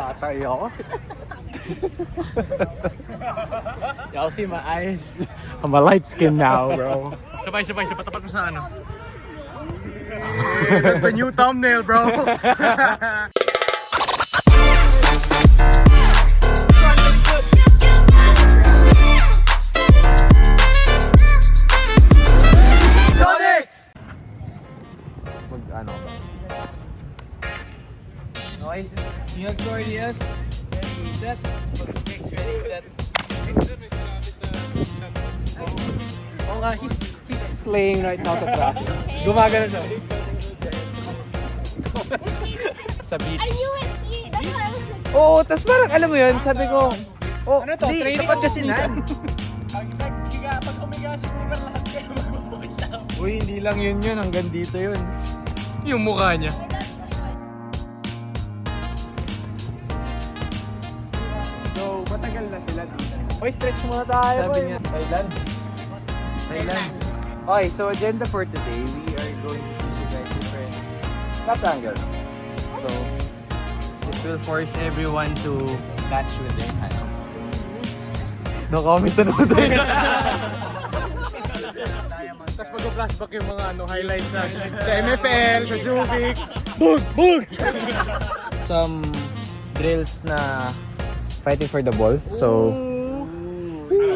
Tatay ako. Y'all see my eyes? I'm a light skin now, bro. Sabay, patapat mo sa ano. That's the new thumbnail, bro. Sonics! Ano ba? Okay, New York story yes. Ready, set. Ready, set. Oh nga, he's slaying right now sa traffic. Gumagano siya. Sa beach. I knew it! See, that's why I was like... Oo, tas parang alam mo yun, sabi ko, oh, Ano to? di, Training sapat o kasi minsan? nan. Pag umiga sa Uber, lahat kayo mag-focus lang. Uy, hindi lang yun, hanggang dito yun. Yung mukha niya. So, matagal na sila dito. Uy, stretch muna tayo. Sabi boy. niya, Thailand. Okay, so agenda for today, we are going to teach you guys different catch angles. So, this will force everyone to catch with their hands. No comment na naman tayo. Tapos mag-flashback yung mga highlights sa MFL, sa Subic. Bug! Some drills na fighting for the ball. So,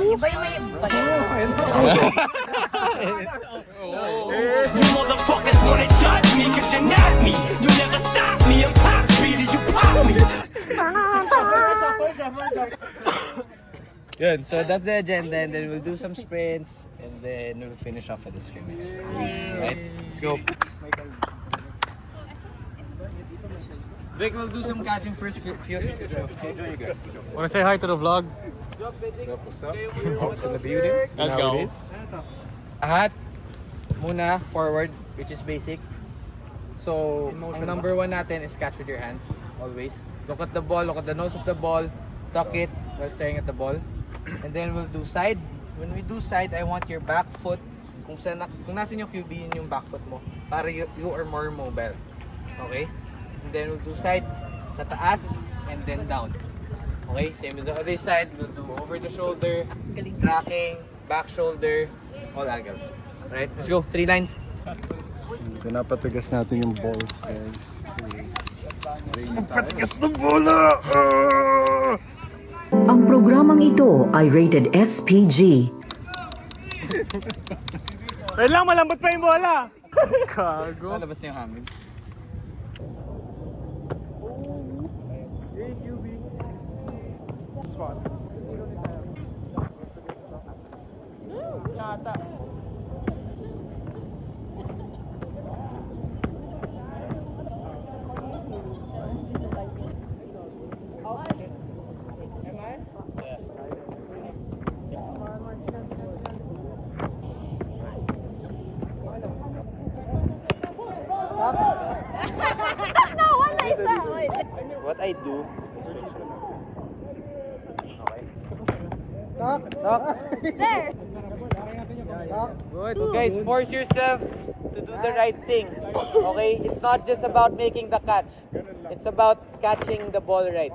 Iba yung may... You motherfuckers wanna judge me cause you're not me. You never stop me, I'm top speed and you pop me. yun. So that's the agenda, and then we'll do some sprints, and then we'll finish off at the scrimmage. Right? Let's go. Vic will do some catching first. Feel free to show you guys. Wanna say hi to the vlog? What's up? Hope's in the building. Let's go. Ahat muna, forward, which is basic. So, ang number one natin is catch with your hands, always. Look at the ball, look at the nose of the ball, tuck it while staring at the ball. And then we'll do side. When we do side, I want your back foot, kung nasan yung QB, yun yung back foot mo, para you are more mobile. Okay? And then we'll do side, sa taas, and then down. Okay? Same with the other side, we'll do over the shoulder, tracking, back shoulder, all angles. Right? Let's go. 3 lines. Pinapatigas natin yung balls, guys. Patigas ng bola! Ang programang ito ay rated SPG. Wait lang, malambot pa yung bola! Kago. Lalabas na yung hangin. No, one I saw. Wait. What I do is switch it. Okay. There. Good. Guys, force yourselves to do the right thing. Okay? It's not just about making the catch. It's about catching the ball right.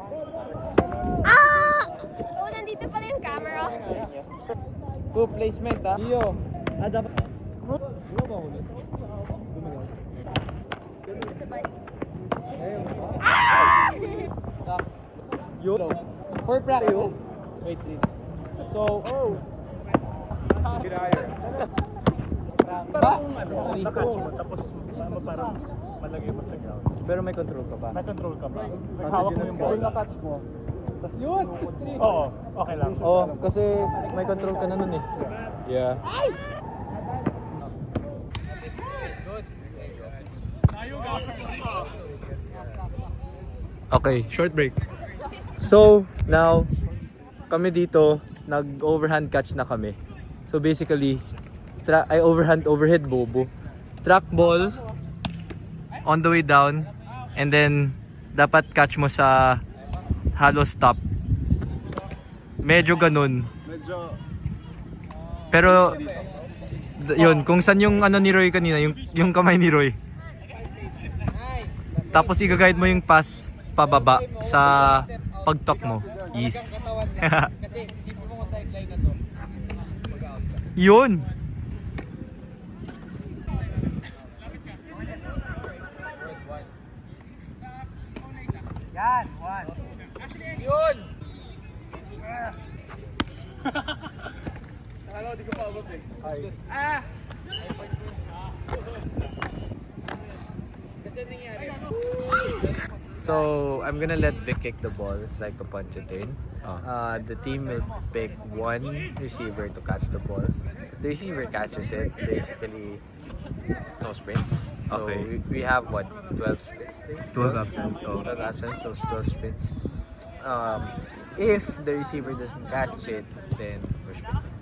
Ah! Oh, nandito pala yung camera. Good placement, ha? Iyo. For practice. Wait. So, Nakatch mo, tapos parang malagay mo sa ground. Pero may control ka ba? May control ka ba? Naghawak mo yung ball. Na-catch mo. Tas yun! Oo, okay lang. Oo, kasi may control ka na nun eh. Yeah. Okay, short break. So, now, kami dito, nag-overhand catch na kami. So basically, overhead bobo. Track ball on the way down, and then dapat catch mo sa hollow stop. Medyo ganun. Pero yun, kung saan yung ano ni Roy kanina, yung kamay ni Roy. Tapos i-guide mo yung path pababa sa pagtok mo. Yes. Kasi isipin mo kung sideline na to. Yun. Yan, one. Yun! Akala ko di ko pa abot eh. Ah! Kasi nangyari. So, I'm gonna let Vic kick the ball. It's like a punch and turn. The team will pick one receiver to catch the ball. The receiver catches it, basically no sprints. So Okay. we have what, 12 sprints? 12 absent. 12 absence, so it's 12 sprints. If the receiver doesn't catch it, then we're sprinting.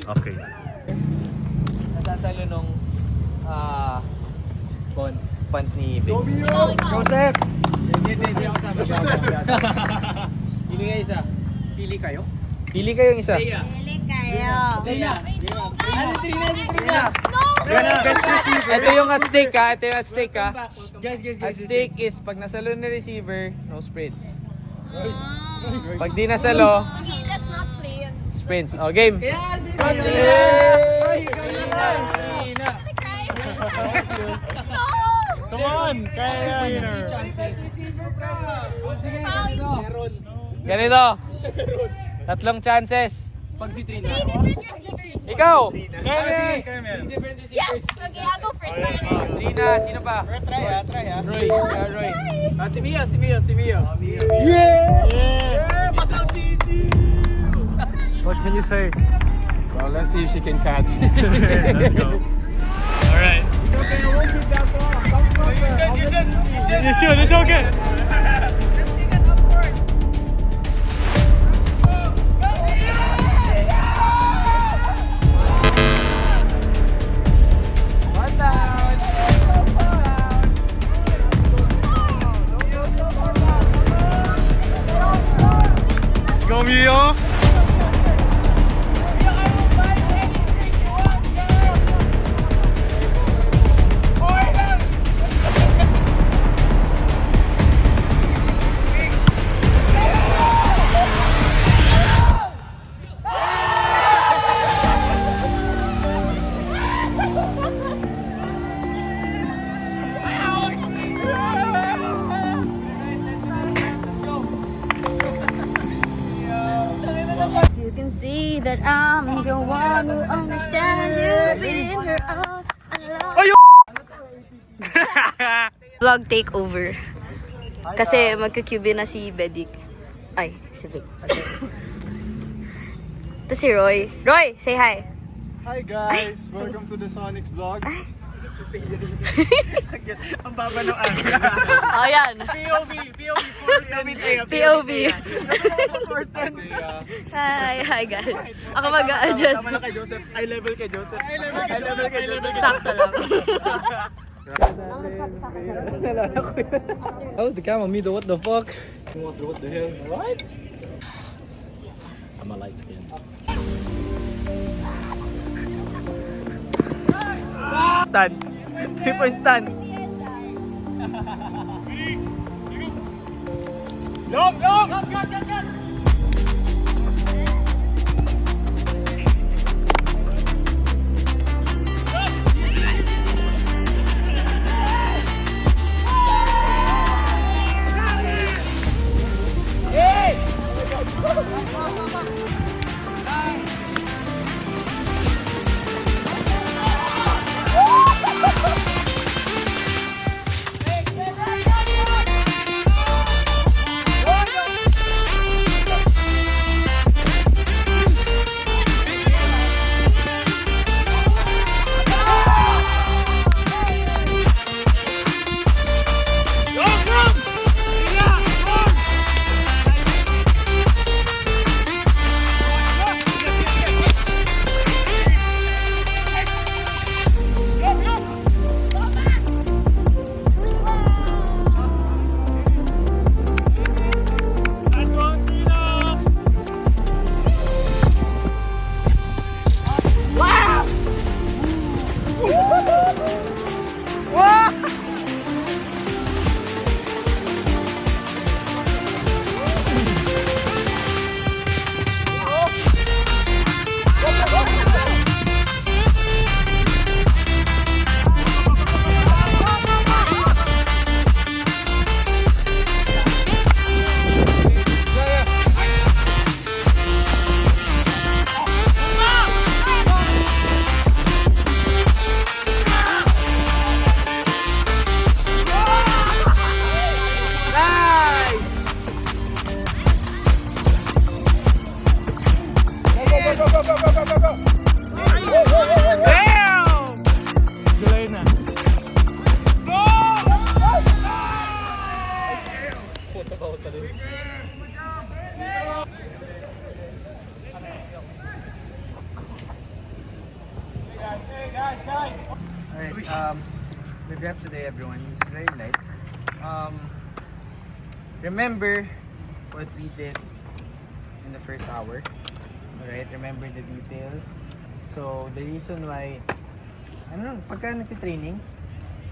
Okay. Nasasalo nung punt ni Vic. Joseph! Hindi ako sama. Pili kayo isa. Pili kayo? Pili kayong isa. Pili kayo. Ito yung at stake ha. Ito yung at stake ha. Guys. At stake is pag nasalo na receiver, no sprints. Pag di nasalo, Okay, let's not play. sprints. O, game. Come on, kaya Ganito. Tatlong chances. Pag si Trina. Ikaw. Yes! Okay, I'll go first. Trina, sino pa? Try ha. Roy. Roy. Si Mia. Yeah! Pasal si. What can you say? Well, let's see if she can catch. Let's go. Alright. You should, it's okay. Let's go, Mio. You can see that I'm the one who understands you within her own Vlog takeover. Kasi magka-QB na si Bedik. Ay, si Vic. Ito si Roy. Roy, say hi. Hi guys! Welcome to the Sonics vlog. Ang baba ng Oh, yan. POV. Hi guys. Ako mag-a-adjust. Tama na kay Joseph. Eye level kay Joseph. Sakto lang. How's the camera me though? What the fuck? What the hell? What? I'm a light skin. Stance. 3-point stance. Alright, the grab today, everyone, is very light. Remember what we did in the first hour. Alright, remember the details. So, the reason why, pagka nagtitraining,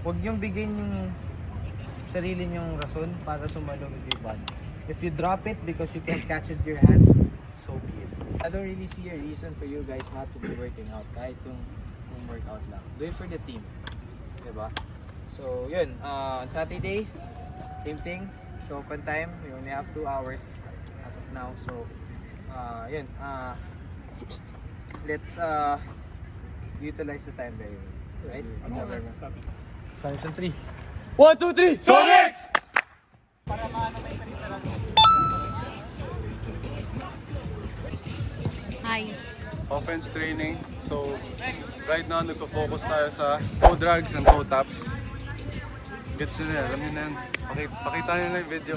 huwag niyong bigyan yung sarili niyong rason para sumalo with your body. If you drop it because you can't catch it with your hand, so be it. I don't really see a reason for you guys not to be working out kahit yung workout lang. Do it for the team. Diba? So, yun. On Saturday, same thing. So, open time. We only have 2 hours as of now. So, yun. Let's utilize the time very well. Right? Sonics on 3. 1, 2, 3! Sonics! Hi. Offense training. So, right now, nagpo-focus tayo sa toe drags and toe taps. Gets nyo na yan. Alam nyo na yan. Pakita nyo na yung video.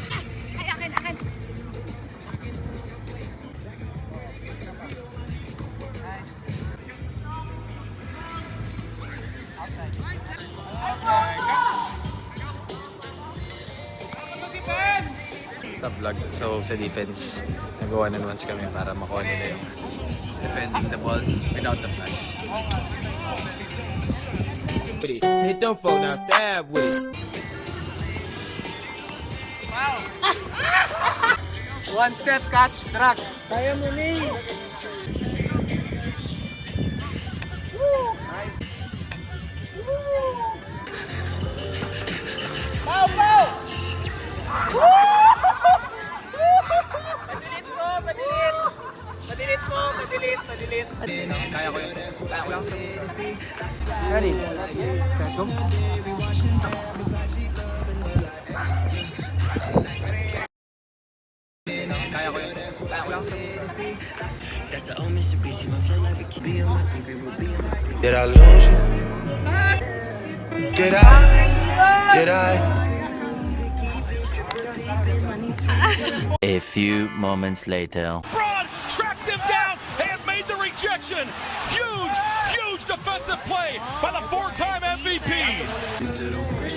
Sa vlog. So, sa defense, nagawa na once kami para makuha nila yung defending the ball without the flags. Hit them folk now, stab with it. One step catch, track. Kaya mo ni. Nice. Pow, pow! Padilit po, padilit. Padilit po, padilit, padilit. Kaya ko yun. Kaya ko lang. Ready? Set, go. Kaya ko yun. Kaya ko lang. Did I lose you? Did I? A few moments later. Braun tracked him down and made the rejection. Huge, huge defensive play by the four-time MVP.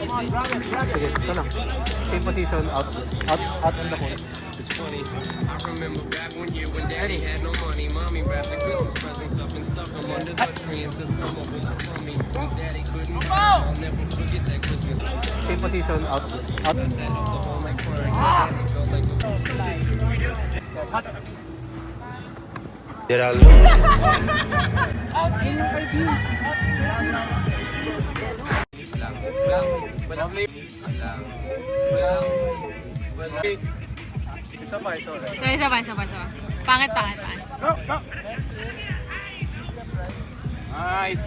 Sige, ito lang. Same position, out on the hole. I remember back one year when daddy had no money. Mommy wrapped the Christmas presents up and stuck them under the tree until some of them were from me. Cause daddy couldn't buy. I'll never forget that Christmas. Same position, out. I sat up the whole night crying. Daddy felt like a Did I lose you? Isa pa, isa ulit. Isa. Pangit. Go, go! Nice.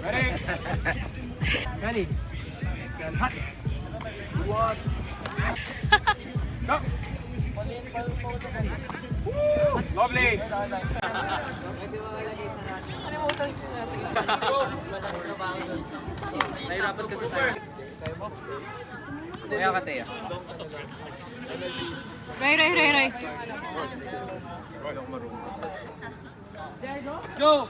Ready? Ready. Hot. One. Go. Lovely. Nahirapan kasi tayo. Kaya ka tayo. Roy. Go!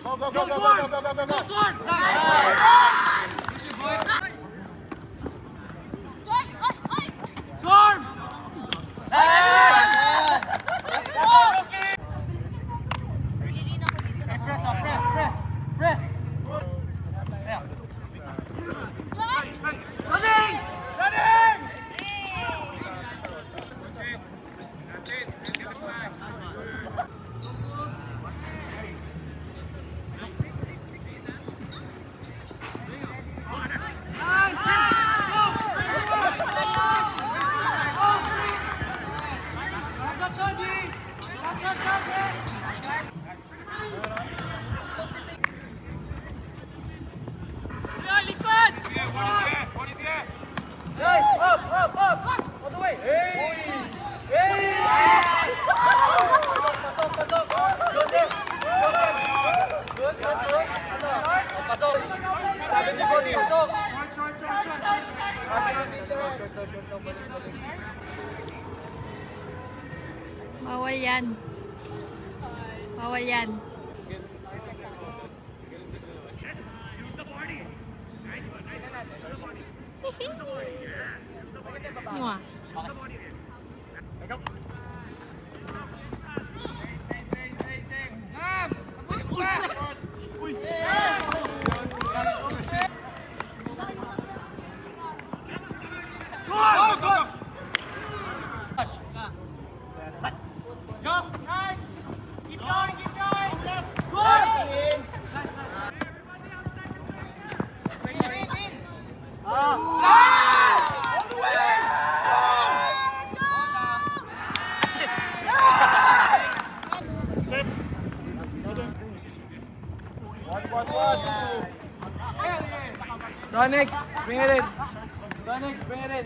Go, go, go, go, go, go, go, go, go. Bawal yan. Bawal yan. Mwah. Sonic, bring it in. Sonic, bring it in.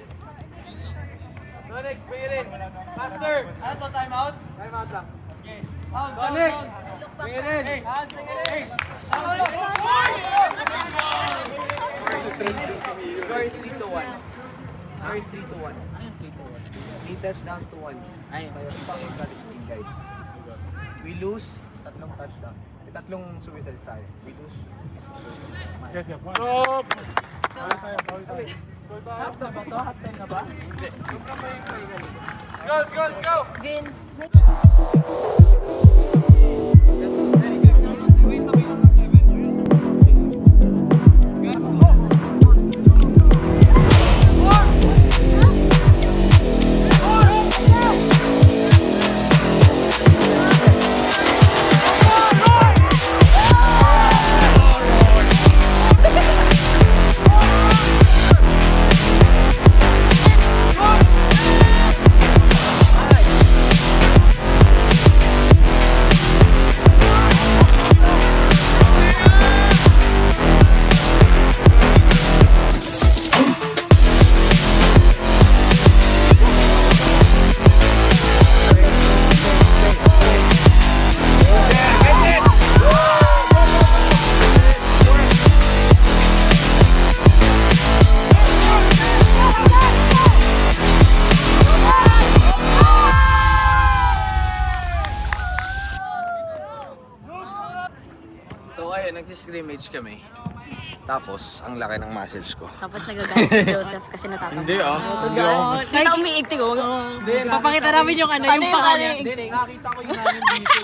Sonic, bring it in. Faster. Ano to, time out? Time out lang. Sonic, bring it in. Score is 3-1. Score is 3-1. 3 touchdowns to 1. Ay, pang college team, guys. We lose, 3 touchdown. May 3 suicides tayo. We lose. Half na ba to? Half time na ba? Hindi. Let's go, let's go! Vince. So ayun, nag-scrimmage kami. Tapos, ang laki ng muscles ko. Tapos nagagalit si Joseph kasi natatama. Hindi ah. Kita umiigting ko. Papakita namin yung ano, yung panga niya. Nakita ko yung namin dito.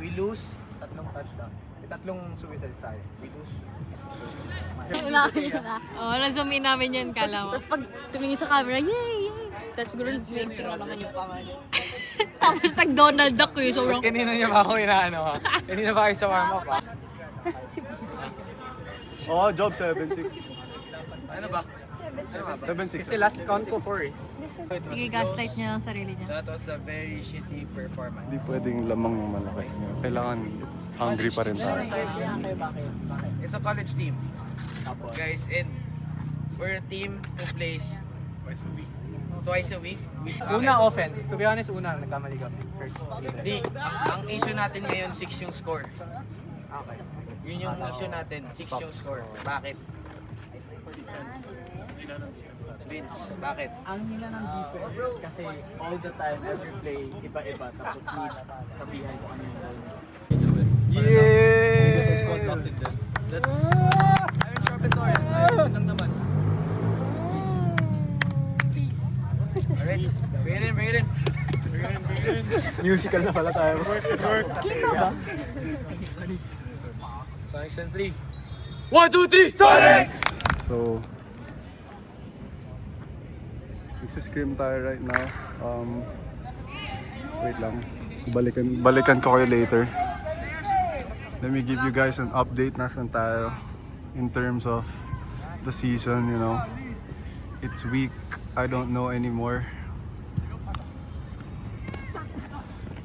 We lose, 3 touchdown. May 3 suicides tayo. We lose. Oo, na-zoom in namin yan, kala mo. Tapos pag tumingin sa camera, yay! Tapos siguro umiigting ko naman yung panga niya. Tapos nag-Donald Duck eh, sobrang... Kanina niya ba ako inaano ha? Kanina ba kayo sa warm-up ha? Oo, job 7-6. Ano ba? 7-6. Kasi last count ko 4 eh. Sige, gaslight niya ang sarili niya. That was a very shitty performance. Hindi pwedeng lamang yung malaki. Kailangan hungry pa rin tayo. It's a college team. Guys, and we're a team who plays twice a week. Una offense. To be honest, una nagkamali kami. First. Di, ang issue natin ngayon 6 yung score. Okay. Yun yung issue natin, 6 yung score. Bakit? Vince, bakit? Ang hina ng defense kasi all the time, every play, iba-iba. Tapos sabihan ko ano yung goal. Yeah! That's Iron Sharpens Iron. Yun lang naman. Alright, bring it in, bring it in. Musical na pala tayo. Sonics and 3. 1, 2, 3, Sonics! So, nagsiscrim tayo right now. Wait lang. Balikan ko kayo later. Let me give you guys an update. Nasaan tayo in terms of the season, you know. It's week, I don't know anymore.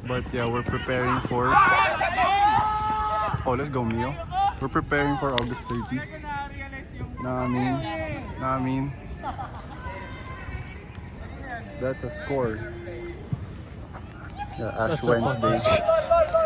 But yeah, we're preparing for... Oh, let's go, Mio. We're preparing for August 30. Namin. That's a score. Yeah, Ash That's a fun- Wednesday.